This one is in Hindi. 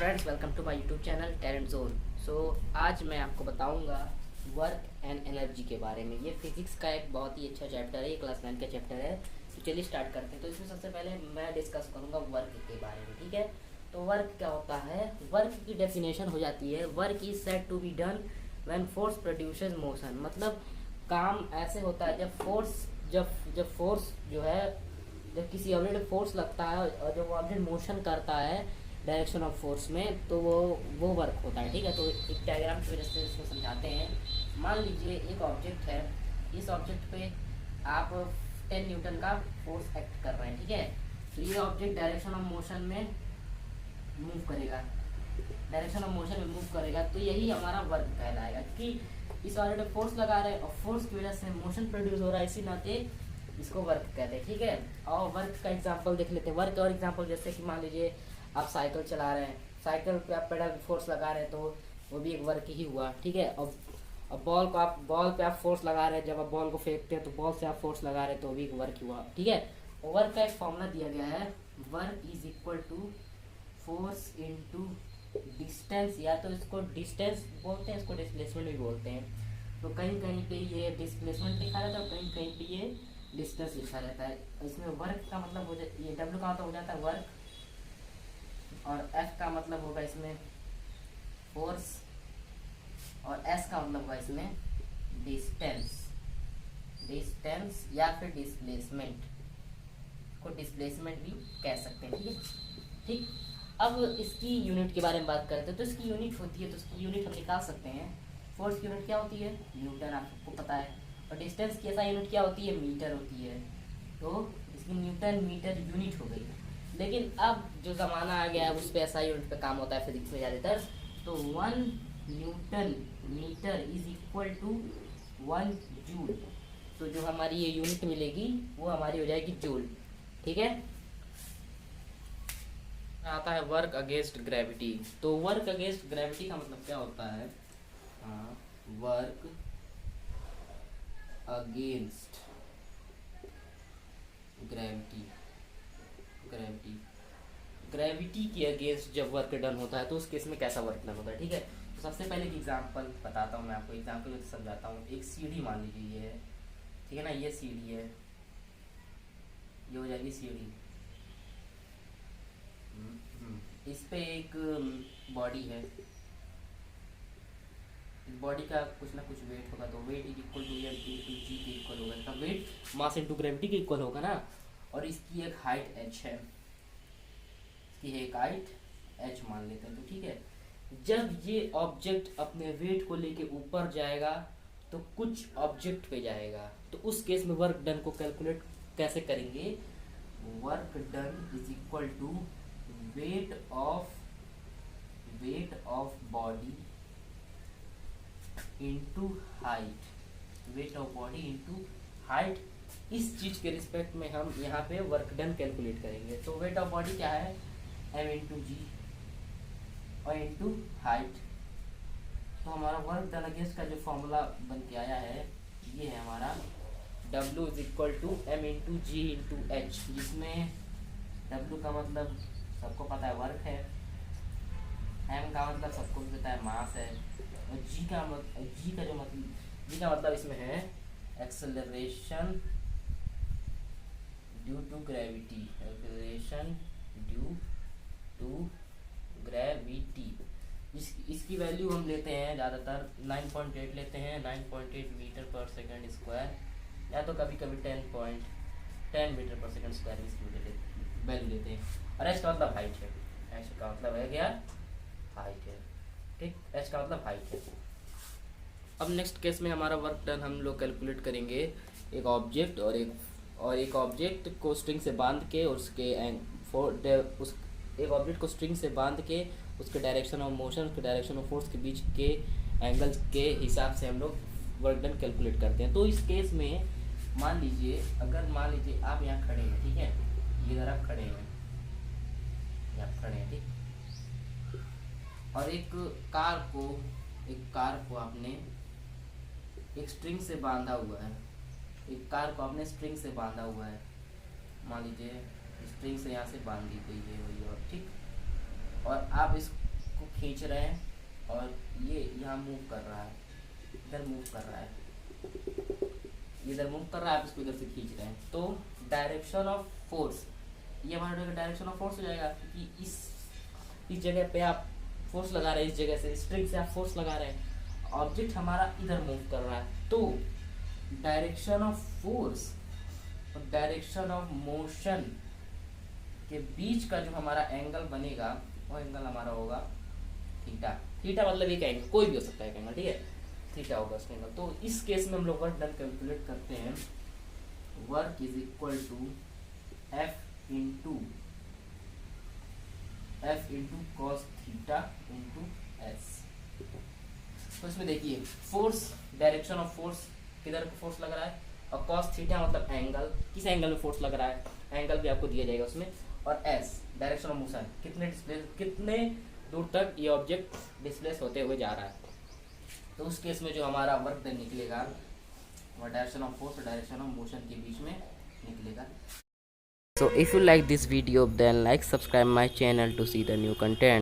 Friends, welcome to my YouTube channel talent zone. So आज मैं आपको बताऊंगा वर्क एंड एनर्जी के बारे में। ये फिजिक्स का एक बहुत ही अच्छा चैप्टर है, ये क्लास 9 का चैप्टर है। तो चलिए स्टार्ट करते हैं। तो इसमें सबसे पहले मैं डिस्कस करूंगा वर्क के बारे में, ठीक है। तो वर्क क्या होता है? वर्क की डेफिनेशन हो जाती है, work is said to be done when force produces motion. मतलब काम ऐसे होता है जब फोर्स जो है, जब किसी ऑब्जेक्ट फोर्स लगता है और जब वो ऑब्जेक्ट मोशन करता है डायरेक्शन ऑफ फोर्स में, तो वो वर्क होता है, ठीक है। तो एक डायग्राम की वजह से इसको समझाते हैं। मान लीजिए एक ऑब्जेक्ट है, इस ऑब्जेक्ट पे आप 10 न्यूटन का फोर्स एक्ट कर रहे हैं, ठीक है। तो ये ऑब्जेक्ट डायरेक्शन ऑफ मोशन में मूव करेगा, डायरेक्शन ऑफ मोशन में मूव करेगा, तो यही हमारा वर्क कहलाएगा कि इस ऑब्जेक्ट पे फोर्स लगा रहे हैं और फोर्स की वजह से मोशन प्रोड्यूस हो रहा है, इसी नाते इसको वर्क कहते हैं, ठीक है। और वर्क का एग्जांपल देख लेते हैं। वर्क और एग्जांपल जैसे कि मान लीजिए आप साइकिल चला रहे हैं, साइकिल पे आप पेडल फोर्स लगा रहे हैं, तो वो भी एक वर्क ही हुआ, ठीक है। अब बॉल पे आप फोर्स लगा रहे हैं, जब आप बॉल को फेंकते हैं तो बॉल से आप फोर्स लगा रहे हैं, तो वो भी एक वर्क हुआ, ठीक है। वर्क का एक फॉर्मूला दिया गया है, work is equal to force into distance, या तो इसको डिस्टेंस बोलते हैं, इसको डिस्प्लेसमेंट भी बोलते हैं। तो कहीं कहीं पे ये डिस्प्लेसमेंट लिखा रहता है और कहीं कहीं पे ये डिस्टेंस लिखा रहता है। इसमें वर्क का मतलब हो जाता है, ये डब्ल्यू का मतलब हो जाता है वर्क, और एफ का मतलब होगा इसमें फोर्स, और एस का मतलब होगा इसमें डिस्टेंस या फिर डिस्प्लेसमेंट, को डिस्प्लेसमेंट भी कह सकते हैं, ठीक है। ठीक, अब इसकी यूनिट के बारे में बात करते हैं। तो इसकी यूनिट होती है, तो इसकी यूनिट हम निकाल सकते हैं। फोर्स की यूनिट क्या होती है? न्यूटन, आपको पता है। और डिस्टेंस की ऐसा यूनिट क्या होती है? मीटर होती है। तो इसकी न्यूटन मीटर यूनिट हो गई। लेकिन अब जो ज़माना आ गया है उस पर ऐसा यूनिट पे काम होता है फिजिक्स में ज़्यादातर। तो 1 newton metre is equal to 1 joule. तो जो हमारी ये यूनिट मिलेगी वो हमारी हो जाएगी जूल, ठीक है। आता है वर्क अगेंस्ट ग्रेविटी। तो वर्क अगेंस्ट ग्रेविटी का मतलब क्या होता है? वर्क अगेंस्ट ग्रेविटी के अगेंस्ट जब वर्क डन होता है तो उस केस में कैसा वर्क डन होता है, ठीक है। तो सबसे पहले एक एग्जांपल बताता हूँ मैं आपको, एग्जांपल समझाता हूँ। एक सीढ़ी मान लीजिए ये है, ठीक है ना, ये सीढ़ी है, ये हो जाएगी सीढ़ी। इस पे एक बॉडी है, बॉडी का कुछ ना कुछ वेट होगा, तो weight is equal to m into g के इक्वल होगा। इसका वेट मास इंटू ग्रेविटी के इक्वल होगा ना। और इसकी एक हाइट h है, इसकी एक हाइट h मान लेते हैं, तो ठीक है। जब ये ऑब्जेक्ट अपने वेट को लेके ऊपर जाएगा तो कुछ ऑब्जेक्ट पे जाएगा, तो उस केस में वर्क डन को कैलकुलेट कैसे करेंगे? Work done is equal to weight of body into height, weight of body into height. इस चीज के रिस्पेक्ट में हम यहाँ पे वर्क डन कैलकुलेट करेंगे। तो वेट ऑफ बॉडी क्या है? m इंटू जी और इंटू हाइट। तो हमारा वर्क डन अगेंस्ट का जो फॉर्मूला बन के आया है ये है हमारा W is equal to m into G into H, जिसमें W का मतलब सबको पता है वर्क है, m का मतलब सबको पता है मास है, और जी का मतलब इसमें है acceleration due to gravity, acceleration due to gravity. इसकी वैल्यू हम लेते हैं ज़्यादातर 9.8 लेते हैं, 9.8 मीटर पर सेकंड स्क्वायर, या तो कभी कभी 10 मीटर पर सेकंड स्क्वायर इसकी वैल्यू लेते हैं। और एच का मतलब हाइट है, एच का मतलब है क्या? हाइट है, ठीक। एच का मतलब हाइट है। अब नेक्स्ट केस में हमारा वर्क डन हम लोग कैलकुलेट करेंगे। एक ऑब्जेक्ट और एक ऑब्जेक्ट को स्ट्रिंग से बांध के एक ऑब्जेक्ट को स्ट्रिंग से बांध के उसके डायरेक्शन ऑफ मोशन, उसके डायरेक्शन ऑफ फोर्स के बीच के एंगल्स के हिसाब से हम लोग वर्क डन कैलकुलेट करते हैं। तो इस केस में मान लीजिए आप यहाँ खड़े हैं, ठीक है, ये इधर आप खड़े हैं, ठीक। और एक कार को आपने एक स्ट्रिंग से बांधा हुआ है, मान लीजिए स्ट्रिंग से यहाँ से बांध दी गई है वही, और ठीक। और आप इसको खींच रहे हैं और ये यहाँ मूव कर रहा है, इधर मूव कर रहा है, इधर मूव कर रहा है, आप इसको इधर से खींच रहे हैं। तो डायरेक्शन ऑफ फोर्स, ये हमारा डायरेक्शन ऑफ फोर्स हो जाएगा, क्योंकि इस जगह पे आप फोर्स लगा रहे हैं, इस जगह से स्ट्रिंग से आप फोर्स लगा रहे हैं, ऑब्जेक्ट हमारा इधर मूव कर रहा है। तो डायरेक्शन ऑफ फोर्स और डायरेक्शन ऑफ मोशन के बीच का जो हमारा एंगल बनेगा वो एंगल हमारा होगा थीटा। थीटा मतलब एक एंगल, कोई भी हो सकता है एंगल, ठीक है, थीटा होगा उसका एंगल। तो इस केस में हम लोग वर्क डन कैलकुलेट करते हैं, work is equal to F into cos theta into S. तो इसमें देखिए फोर्स, डायरेक्शन ऑफ फोर्स, किधर फोर्स लग रहा है, और कॉस थीटा मतलब एंगल, किस एंगल में फोर्स लग रहा है, एंगल भी आपको दिया जाएगा उसमें, और एस डायरेक्शन ऑफ मोशन, कितने दूर तक ये ऑब्जेक्ट डिस्प्लेस होते हुए जा रहा है। तो उस केस में जो हमारा वर्क डन निकलेगा वो डायरेक्शन ऑफ फोर्स और डायरेक्शन ऑफ मोशन के बीच में निकलेगा। So if you like this video, then like, subscribe my channel to see the new content.